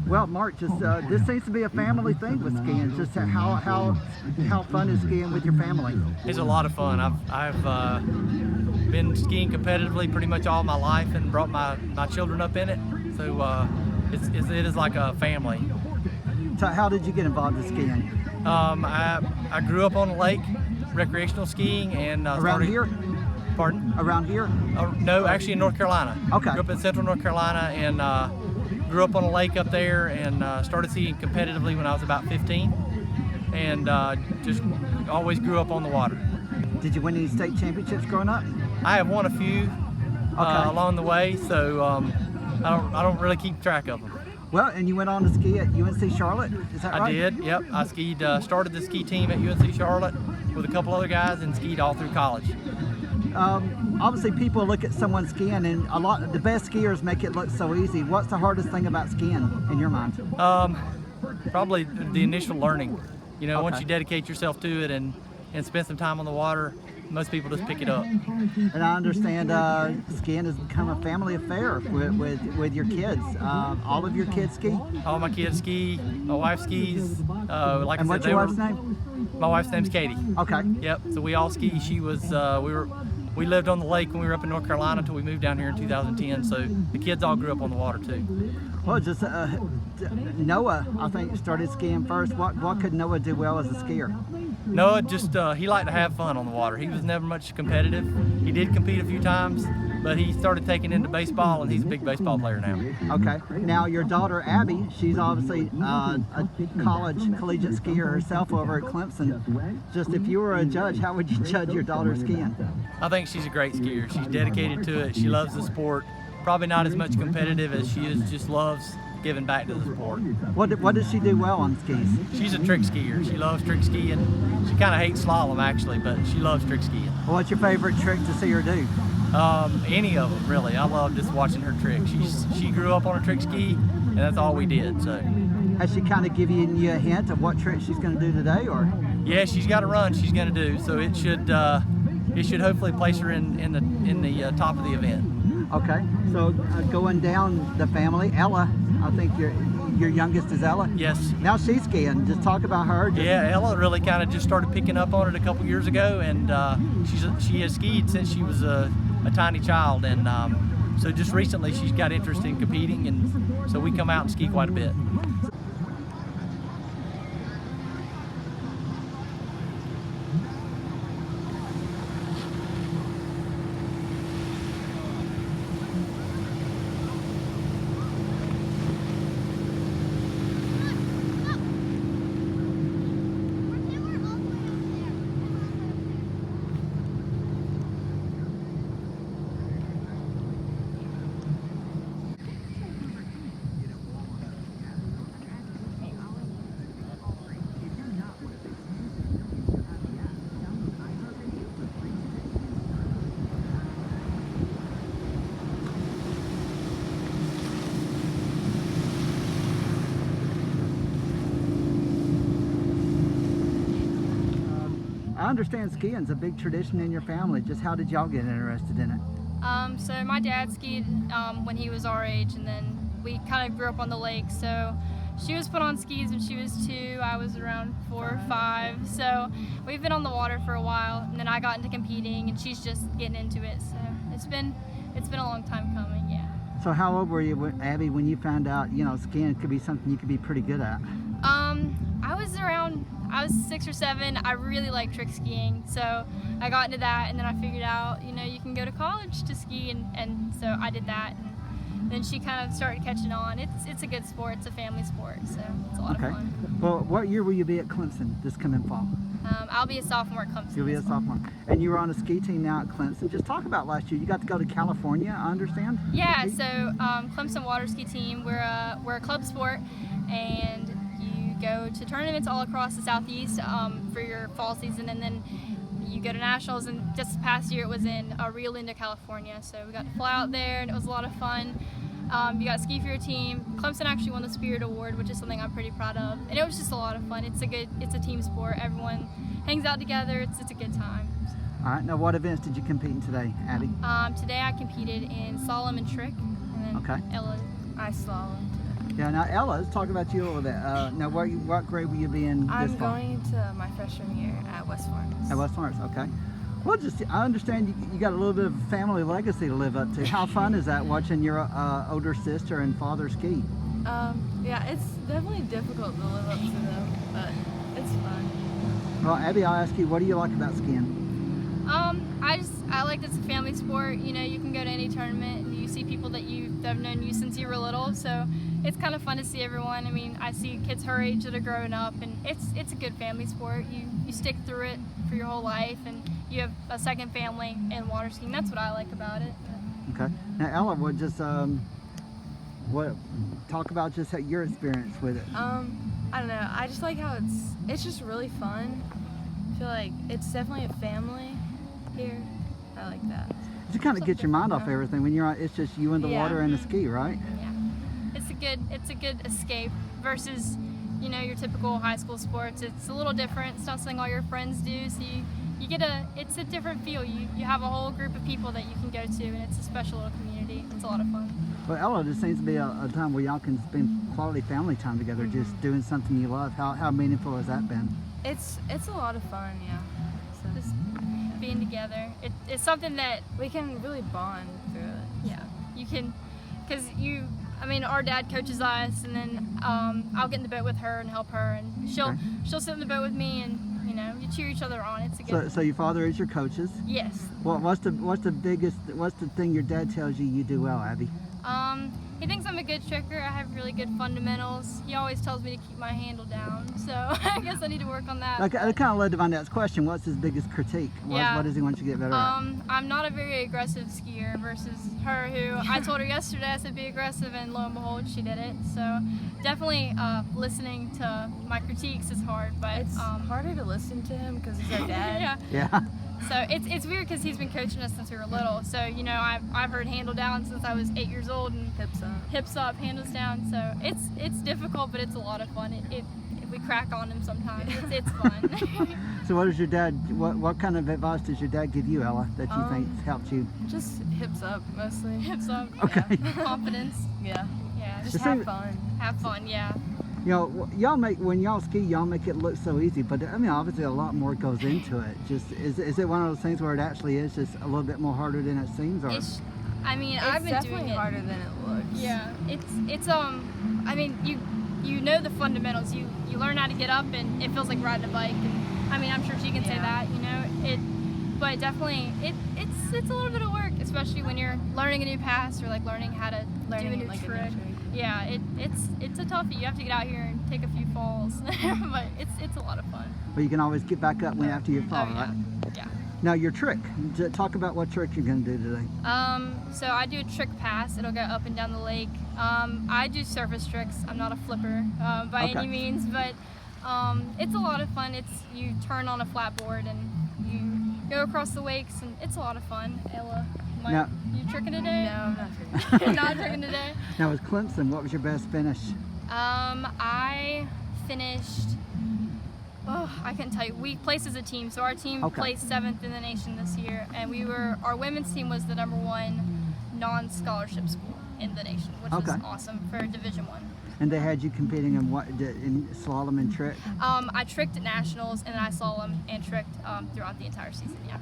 Well, Mark, just this seems to be a family thing with skiing. Just how fun is skiing with your family? It's a lot of fun. I've been skiing competitively pretty much all my life and brought my children up in it. So it is like a family. So how did you get involved in skiing? I grew up on a lake, recreational skiing, and Around here? Pardon? Around here? No, actually in North Carolina. Okay. Grew up in central North Carolina and grew up on a lake up there and started skiing competitively when I was about 15 and just always grew up on the water. Did you win any state championships growing up? I have won a few along the way, so I don't really keep track of them. Well, and you went on to ski at UNC Charlotte, is that right? I did, yep. I skied, started the ski team at UNC Charlotte with a couple other guys and skied all through college. Obviously, people look at someone skiing, and the best skiers make it look so easy. What's the hardest thing about skiing in your mind? Probably the initial learning. You know, Okay. once you dedicate yourself to it and spend some time on the water, most people just pick it up. And I understand skiing has become a family affair with your kids. All of your kids ski? All my kids ski. My wife skis. Like And I what's said, your wife's name? My wife's name's Katie. Okay. Yep. So we all ski. She was. We lived on the lake when we were up in North Carolina until we moved down here in 2010. So the kids all grew up on the water too. Well, just Noah, I think, started skiing first. What could Noah do well as a skier? Noah just he liked to have fun on the water. He was never much competitive. He did compete a few times, but he started taking into baseball, and he's a big baseball player now. Okay. Now your daughter Abby, she's obviously a collegiate skier herself over at Clemson. Just if you were a judge, how would you judge your daughter skiing? I think she's a great skier. She's dedicated to it. She loves the sport. Probably not as much competitive as she is. Just loves giving back to the sport. What does she do well on skis? She's a trick skier. She loves trick skiing. She kind of hates slalom actually, but she loves trick skiing. Well, what's your favorite trick to see her do? Any of them really. I love just watching her trick. She grew up on a trick ski, and that's all we did. So. Has she kind of given you a hint of what trick she's going to do today, or? Yeah, she's got a run she's going to do, so it should hopefully place her in the top of the event. Okay, so going down the family, Ella, I think your youngest is Ella? Yes. Now she's skiing. Just talk about her. Yeah, Ella really kind of just started picking up on it a couple years ago, and she has skied since she was a tiny child, and so just recently she's got interest in competing, and so we come out and ski quite a bit. I understand skiing's a big tradition in your family. Just how did y'all get interested in it? So my dad skied when he was our age, and then we kind of grew up on the lake. So she was put on skis when she was 2. I was around 4 or 5. So we've been on the water for a while, and then I got into competing, and she's just getting into it. So it's been a long time coming, yeah. So how old were you, Abby, when you found out, skiing could be something you could be pretty good at? I was 6 or 7. I really like trick skiing, so I got into that, and then I figured out, you can go to college to ski, and so I did that. And then she kind of started catching on. It's a good sport. It's a family sport, so it's a lot of fun. Well, what year will you be at Clemson this coming fall? I'll be a sophomore at Clemson. You'll be a sophomore. And you were on a ski team now at Clemson. Just talk about last year. You got to go to California, I understand? Yeah, so Clemson water ski team, we're a club sport, and you go to tournaments all across the Southeast for your fall season, and then you go to nationals. And just this past year it was in Rio Linda, California, so we got to fly out there, and it was a lot of fun. You got to ski for your team. Clemson actually won the Spirit Award, which is something I'm pretty proud of, and it was just a lot of fun. It's a team sport. Everyone hangs out together. It's a good time. All right. Now, what events did you compete in today, Abby? Today I competed in slalom and trick, and then Okay. Ella, I slalomed. Yeah. Now Ella, let's talk about you a little bit. Now, what grade will you be in this I'm fall? going to my freshman year at West Florence. At West Florence, okay. Well, I understand you got a little bit of family legacy to live up to. How fun is that watching your older sister and father ski? Yeah, it's definitely difficult to live up to them, but it's fun. Well, Abby, I'll ask you, what do you like about skiing? I like that it's a family sport. You know, you can go to any tournament and you see people that have known you since you were little. So it's kind of fun to see everyone. I mean, I see kids her age that are growing up, and it's a good family sport. You stick through it for your whole life, and you have a second family in water skiing. That's what I like about it. Okay. Now, Ella, talk about just your experience with it. I don't know. I just like how it's just really fun. I feel like it's definitely a family here. I like that. You kind of get your mind off everything when you're on. It's just you and the Yeah. water and the ski, right? Yeah, it's a good escape versus, you know, your typical high school sports. It's a little different. It's not something all your friends do, so you get it's a different feel. You have a whole group of people that you can go to, and it's a special little community. It's a lot of fun. Well, Ella, this seems to be a time where y'all can spend quality family time together, just doing something you love. How meaningful has that been? It's a lot of fun, yeah. So Just being together. It's something that, we can really bond through it. yeah, you can, because I mean, our dad coaches us, and then I'll get in the boat with her and help her, and she'll sit in the boat with me, and you know, you cheer each other on. It's a good. So your father is your coaches. Yes. What's the thing your dad tells you do well, Abby? He thinks I'm a good tricker. I have really good fundamentals. He always tells me to keep my handle down, so I guess I need to work on that. That kind of led to my next question. What's his biggest critique? What does he want you to get better at? I'm not a very aggressive skier versus her, who I told her yesterday I said be aggressive, and lo and behold, she did it. So definitely listening to my critiques is hard, but It's harder to listen to him because he's our dad. yeah. Yeah. So it's weird because he's been coaching us since we were little. So you know, I've heard handle down since I was 8 years old, and hips up, handles down. So it's difficult, but it's a lot of fun. If we crack on him sometimes, it's fun. So what does your dad? What kind of advice does your dad give you, Ella, that you think helped you? Just hips up mostly. Hips up. Okay. Yeah. Confidence. Yeah. Yeah. Just It have seems- fun. Have fun. Yeah. You know, when y'all ski, y'all make it look so easy, but I mean, obviously a lot more goes into it. Just is it one of those things where it actually is just a little bit more harder than it seems, or? I mean, It's I've been definitely doing it. harder than it looks. Yeah. It's I mean, you know the fundamentals. You learn how to get up, and it feels like riding a bike. And I mean, I'm sure she can say Yeah. that. You know, but definitely it's a little bit of work, especially when you're learning a new pass or like learning how to do a new like trick. a new trick. Yeah, it's a toughie. You have to get out here and take a few falls, but it's a lot of fun. But you can always get back up when after you fall, Oh, yeah. right? Yeah. Now your trick. Talk about what trick you're going to do today. So I do a trick pass. It'll go up and down the lake. I do surface tricks. I'm not a flipper by Okay. any means, but it's a lot of fun. You turn on a flat board and you go across the wakes, and it's a lot of fun. Ella, Now- you tricking today? No, I'm not tricking. You're not tricking today. Now with Clemson, what was your best finish? I finished. Oh, I couldn't tell you. We placed as a team, so our team Okay. placed 7th in the nation this year, and our women's team was the #1 non-scholarship school in the nation, which was Okay. awesome for Division I. And they had you competing in slalom and trick. I tricked at nationals, and I slalom and tricked throughout the entire season. Yeah.